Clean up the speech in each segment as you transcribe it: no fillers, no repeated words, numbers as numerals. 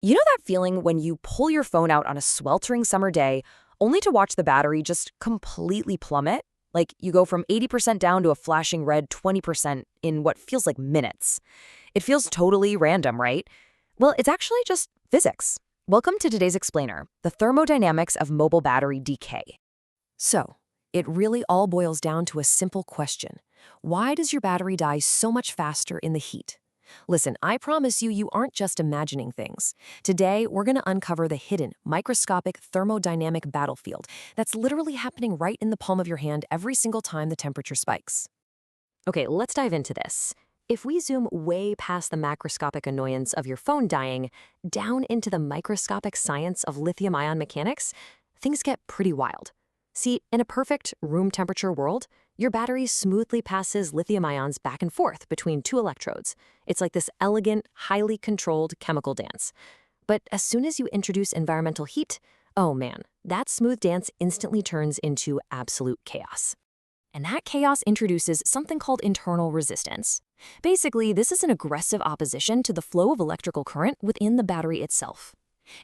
You know that feeling when you pull your phone out on a sweltering summer day only to watch the battery just completely plummet? Like you go from 80% down to a flashing red 20% in what feels like minutes. It feels totally random, right? Well, it's actually just physics. Welcome to today's explainer, the thermodynamics of mobile battery decay. So, it really all boils down to a simple question. Why does your battery die so much faster in the heat? Listen, I promise you, you aren't just imagining things. Today, we're going to uncover the hidden, microscopic thermodynamic battlefield that's literally happening right in the palm of your hand every single time the temperature spikes. Okay, let's dive into this. If we zoom way past the macroscopic annoyance of your phone dying, down into the microscopic science of lithium-ion mechanics, things get pretty wild. See, in a perfect room temperature world, your battery smoothly passes lithium ions back and forth between two electrodes. It's like this elegant, highly controlled chemical dance. But as soon as you introduce environmental heat, oh man, that smooth dance instantly turns into absolute chaos. And that chaos introduces something called internal resistance. Basically, this is an aggressive opposition to the flow of electrical current within the battery itself.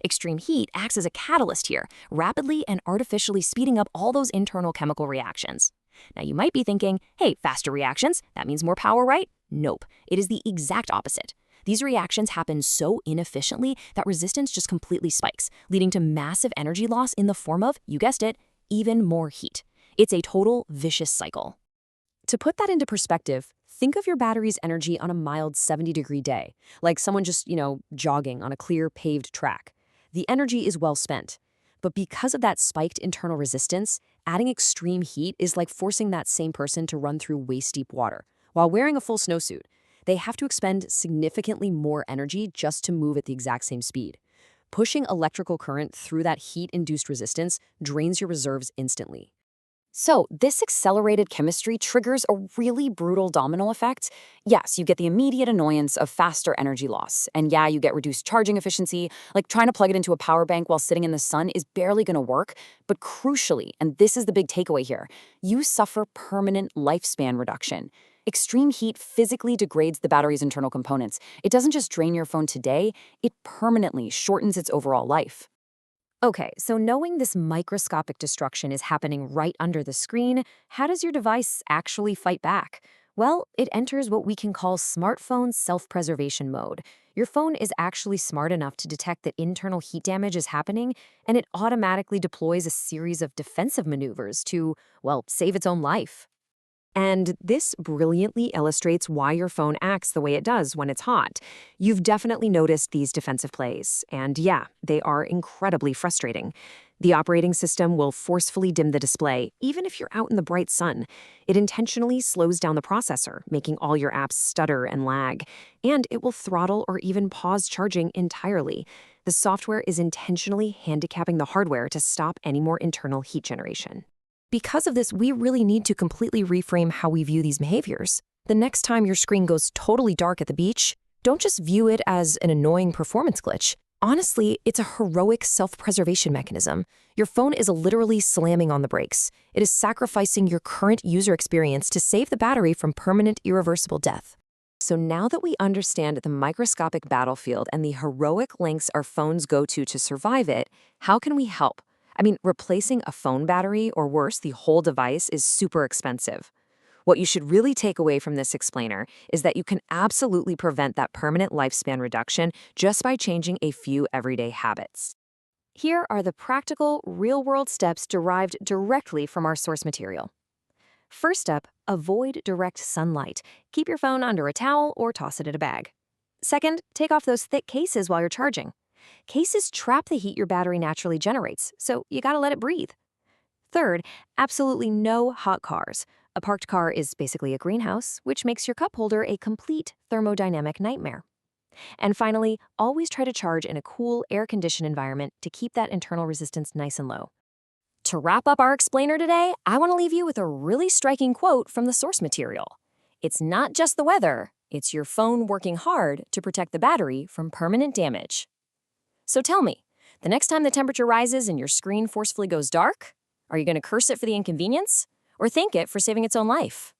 Extreme heat acts as a catalyst here, rapidly and artificially speeding up all those internal chemical reactions. Now, you might be thinking, hey, faster reactions, that means more power, right? Nope, it is the exact opposite. These reactions happen so inefficiently that resistance just completely spikes, leading to massive energy loss in the form of, you guessed it, even more heat. It's a total vicious cycle. To put that into perspective, think of your battery's energy on a mild 70-degree day, like someone just, jogging on a clear paved track. The energy is well spent. But because of that spiked internal resistance, adding extreme heat is like forcing that same person to run through waist-deep water while wearing a full snowsuit. They have to expend significantly more energy just to move at the exact same speed. Pushing electrical current through that heat-induced resistance drains your reserves instantly. So, this accelerated chemistry triggers a really brutal domino effect. Yes, you get the immediate annoyance of faster energy loss. And yeah, you get reduced charging efficiency. Like trying to plug it into a power bank while sitting in the sun is barely going to work. But crucially, and this is the big takeaway here, you suffer permanent lifespan reduction. Extreme heat physically degrades the battery's internal components. It doesn't just drain your phone today, it permanently shortens its overall life. Okay, so knowing this microscopic destruction is happening right under the screen, how does your device actually fight back? Well, it enters what we can call smartphone self-preservation mode. Your phone is actually smart enough to detect that internal heat damage is happening, and it automatically deploys a series of defensive maneuvers to, well, save its own life. And this brilliantly illustrates why your phone acts the way it does when it's hot. You've definitely noticed these defensive plays, and yeah, they are incredibly frustrating. The operating system will forcefully dim the display, even if you're out in the bright sun. It intentionally slows down the processor, making all your apps stutter and lag. And it will throttle or even pause charging entirely. The software is intentionally handicapping the hardware to stop any more internal heat generation. Because of this, we really need to completely reframe how we view these behaviors. The next time your screen goes totally dark at the beach, don't just view it as an annoying performance glitch. Honestly, it's a heroic self-preservation mechanism. Your phone is literally slamming on the brakes. It is sacrificing your current user experience to save the battery from permanent, irreversible death. So now that we understand the microscopic battlefield and the heroic lengths our phones go to survive it, how can we help? Replacing a phone battery, or worse, the whole device, is super expensive. What you should really take away from this explainer is that you can absolutely prevent that permanent lifespan reduction just by changing a few everyday habits. Here are the practical, real-world steps derived directly from our source material. First step, avoid direct sunlight. Keep your phone under a towel or toss it in a bag. Second, take off those thick cases while you're charging. Cases trap the heat your battery naturally generates, so you gotta let it breathe. Third, absolutely no hot cars. A parked car is basically a greenhouse, which makes your cup holder a complete thermodynamic nightmare. And finally, always try to charge in a cool, air-conditioned environment to keep that internal resistance nice and low. To wrap up our explainer today, I want to leave you with a really striking quote from the source material. It's not just the weather, it's your phone working hard to protect the battery from permanent damage. So tell me, the next time the temperature rises and your screen forcefully goes dark, are you going to curse it for the inconvenience or thank it for saving its own life?